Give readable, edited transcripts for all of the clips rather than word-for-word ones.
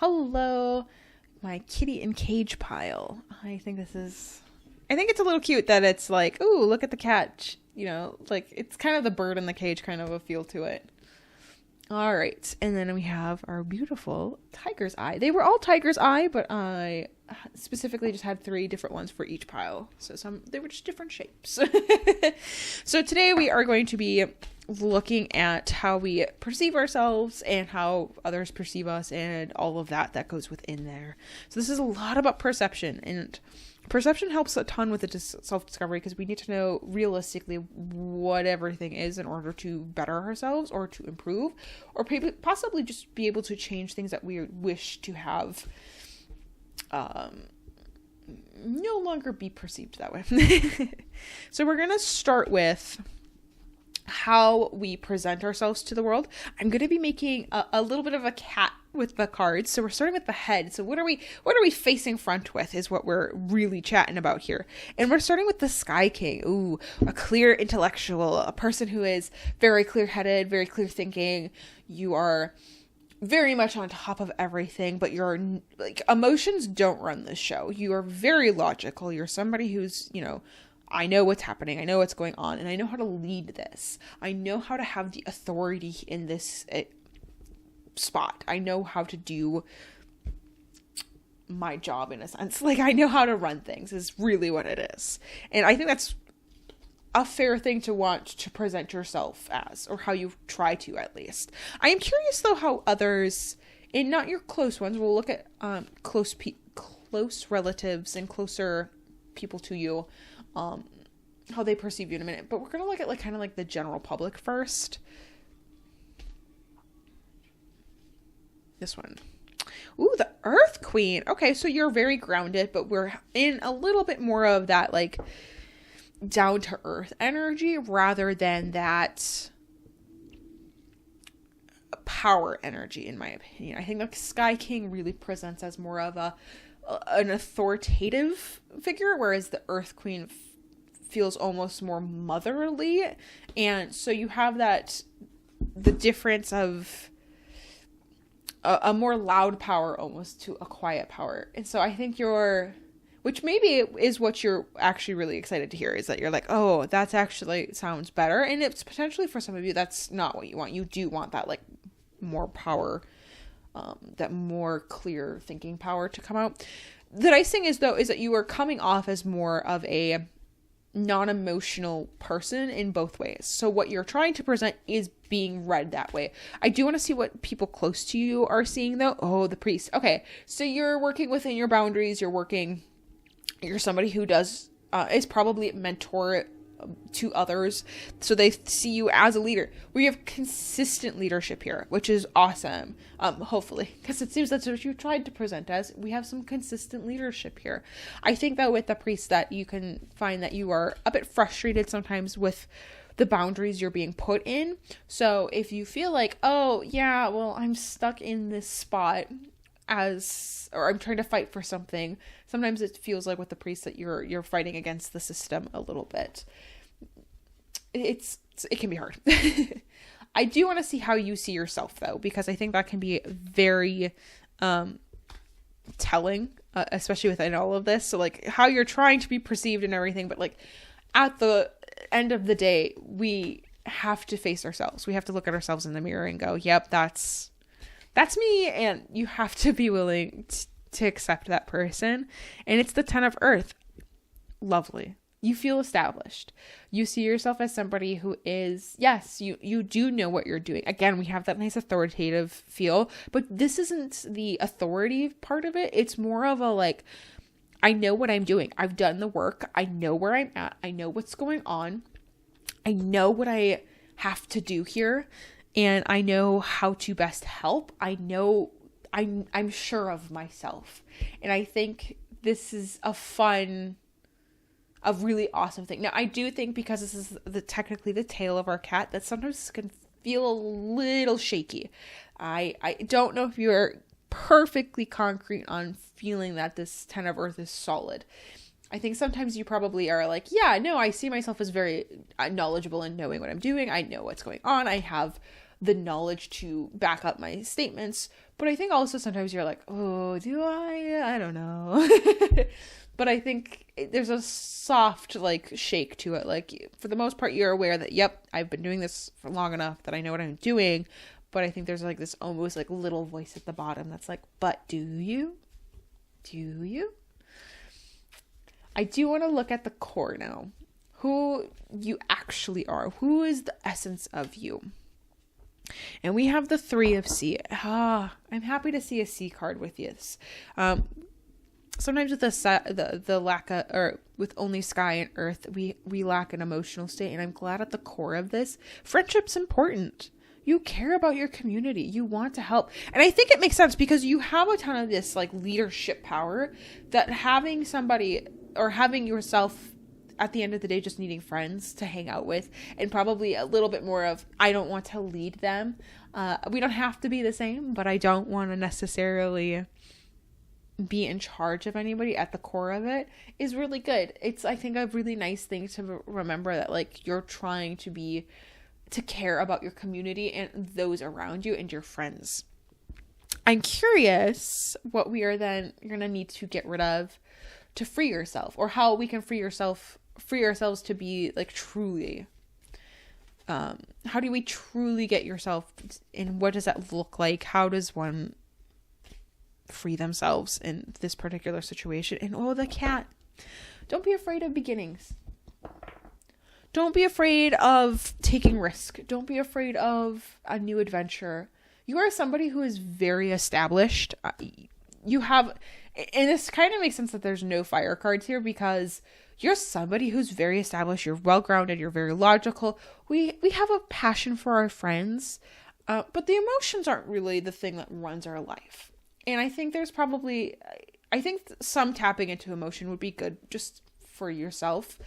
Hello, my kitty in cage pile. I think it's a little cute that it's like, ooh, look at the cat. You know, like it's kind of the bird in the cage kind of a feel to it. All right. And then we have our beautiful tiger's eye. They were all tiger's eye, but I specifically just had 3 different ones for each pile. So they were just different shapes. So today we are going to be looking at how we perceive ourselves and how others perceive us and all of that goes within there. So this is a lot about perception, and perception helps a ton with the self-discovery because we need to know realistically what everything is in order to better ourselves or to improve or possibly just be able to change things that we wish to have no longer be perceived that way. So we're going to start with how we present ourselves to the world. I'm going to be making a little bit of a cat with the cards. So we're starting with the head. So what are we facing front with is what we're really chatting about here. And we're starting with the Sky King. Ooh, a clear intellectual, a person who is very clear-headed, very clear thinking. You are very much on top of everything, but your emotions don't run this show. You are very logical. You're somebody who's, I know what's happening. I know what's going on, and I know how to lead this. I know how to have the authority in this spot. I know how to do my job in a sense. Like, I know how to run things is really what it is. And I think that's a fair thing to want to present yourself as, or how you try to, at least. I am curious, though, how others, and not your close ones, we'll look at close relatives and closer people to you, how they perceive you in a minute. But we're going to look at kind of the general public first. This one. Ooh, the Earth Queen. Okay, so you're very grounded, but we're in a little bit more of that, down to earth energy rather than that power energy, in my opinion. I think the Sky King really presents as more of an authoritative figure, whereas the Earth Queen feels almost more motherly. And so you have the difference of a more loud power almost to a quiet power. And so I think which maybe is what you're actually really excited to hear, is that you're like, oh, that's actually sounds better. And it's potentially for some of you, that's not what you want. You do want that more power, that more clear thinking power to come out. The nice thing is that you are coming off as more of a non-emotional person in both ways. So what you're trying to present is being read that way. I do want to see what people close to you are seeing, though. Oh, the priest. Okay, so you're working within your boundaries. You're somebody who is probably a mentor to others, so they see you as a leader. We have consistent leadership here, which is awesome. Hopefully, because it seems that's what you tried to present as. We have some consistent leadership here. I think that with the priest, that you can find that you are a bit frustrated sometimes with the boundaries you're being put in. So if you feel like, oh yeah, well, I'm stuck in this spot or I'm trying to fight for something, sometimes it feels like with the priest that you're fighting against the system a little bit. It can be hard. I do want to see how you see yourself, though, because I think that can be very telling, especially within all of this. So how you're trying to be perceived and everything, but at the end of the day, we have to face ourselves. We have to look at ourselves in the mirror and go, yep, that's me. And you have to be willing to accept that person. And it's the 10 of Earth. Lovely. You feel established. You see yourself as somebody who is, yes, you do know what you're doing. Again, we have that nice authoritative feel, but this isn't the authority part of it. It's more of I know what I'm doing. I've done the work. I know where I'm at. I know what's going on. I know what I have to do here. And I know how to best help. I know I'm sure of myself. And I think this is a really awesome thing. Now, I do think because this is technically the tail of our cat, that sometimes can feel a little shaky. I don't know if you're perfectly concrete on feeling that this 10 of Earth is solid. I think sometimes you probably are yeah, no, I see myself as very knowledgeable in knowing what I'm doing. I know what's going on. I have the knowledge to back up my statements. But I think also sometimes you're like, oh, do I don't know. But I think there's a soft like shake to it. Like for the most part, you're aware that, yep, I've been doing this for long enough that I know what I'm doing. But I think there's like this almost like little voice at the bottom that's like, but do you? Do you? I do want to look at the core now. Who you actually are. Who is the essence of you? And we have the 3 of C. I'm happy to see a C card with this. Sometimes with the lack of, or with only sky and earth, we lack an emotional state. And I'm glad at the core of this, friendship's important. You care about your community. You want to help. And I think it makes sense because you have a ton of this like leadership power that having somebody or having yourself at the end of the day just needing friends to hang out with, and probably a little bit more of, I don't want to lead them. We don't have to be the same, but I don't want to necessarily be in charge of anybody at the core of it is really good. It's, I think, a really nice thing to remember that like you're trying to care about your community and those around you and your friends. I'm curious what we are then you're gonna need to get rid of to free yourself, or how we can free ourselves to be like truly, how do we truly get yourself, and what does that look like? How does one free themselves in this particular situation? And the cat, don't be afraid of beginnings. Don't be afraid of taking risk. Don't be afraid of a new adventure. You are somebody who is very established. You have, and this kind of makes sense that there's no fire cards here, because you're somebody who's very established. You're well-grounded. You're very logical. We have a passion for our friends, but the emotions aren't really the thing that runs our life. And I think there's probably, I think some tapping into emotion would be good just for yourself.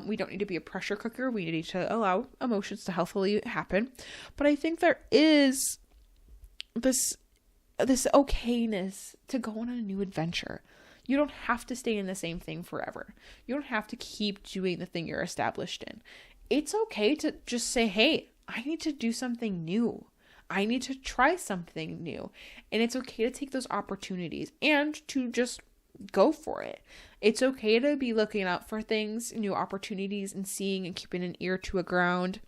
We don't need to be a pressure cooker. We need to allow emotions to healthily happen. But I think there is this okayness to go on a new adventure. You don't have to stay in the same thing forever. You don't have to keep doing the thing you're established in. It's okay to just say, hey, I need to do something new. I need to try something new. And it's okay to take those opportunities and to just go for it. It's okay to be looking out for things, new opportunities, and seeing and keeping an ear to a ground.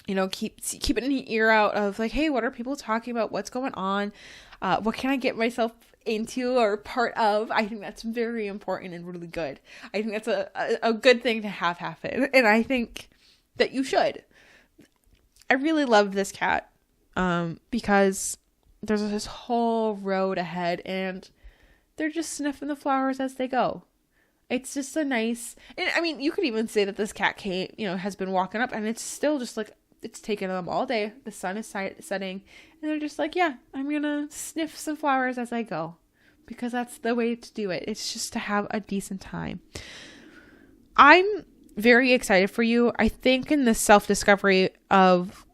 You know, keeping an ear out of like, hey, what are people talking about? What's going on? What can I get myself into or part of? I think that's very important and really good. I think that's a good thing to have happen. And I think that you should. I really love this cat because there's this whole road ahead and they're just sniffing the flowers as they go. It's just a nice, and I mean, you could even say that this cat has been walking up and it's still just like, it's taken them all day. The sun is setting and they're just like, yeah, I'm going to sniff some flowers as I go, because that's the way to do it. It's just to have a decent time. I'm very excited for you. I think in the self-discovery of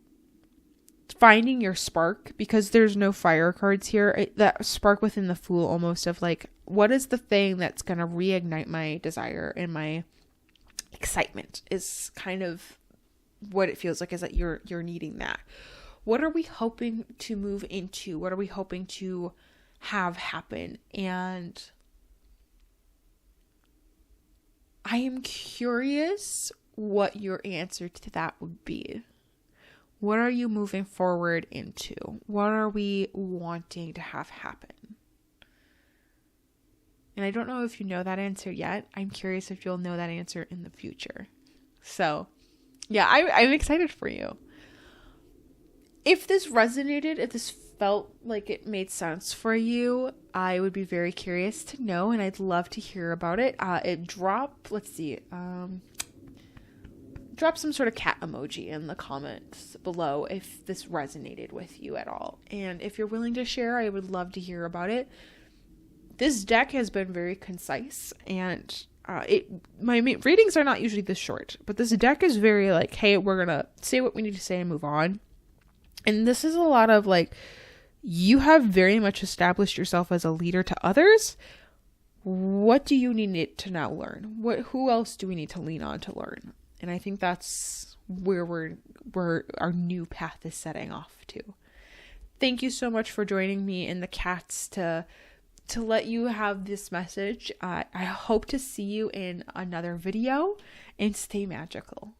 finding your spark, because there's no fire cards here, that spark within the Fool almost of like, what is the thing that's going to reignite my desire and my excitement is kind of what it feels like, is that you're needing that. What are we hoping to move into? What are we hoping to have happen? And I am curious what your answer to that would be. What are you moving forward into? What are we wanting to have happen? And I don't know if you know that answer yet. I'm curious if you'll know that answer in the future. So, yeah, I'm excited for you. If this resonated, if this felt like it made sense for you, I would be very curious to know, and I'd love to hear about it. Drop some sort of cat emoji in the comments below if this resonated with you at all. And if you're willing to share, I would love to hear about it. This deck has been very concise, and my readings are not usually this short, but this deck is very like, hey, we're gonna say what we need to say and move on. And this is a lot of like, you have very much established yourself as a leader to others. What do you need to now learn? Who else do we need to lean on to learn? And I think that's where where our new path is setting off to. Thank you so much for joining me in the cats to let you have this message. I hope to see you in another video, and stay magical.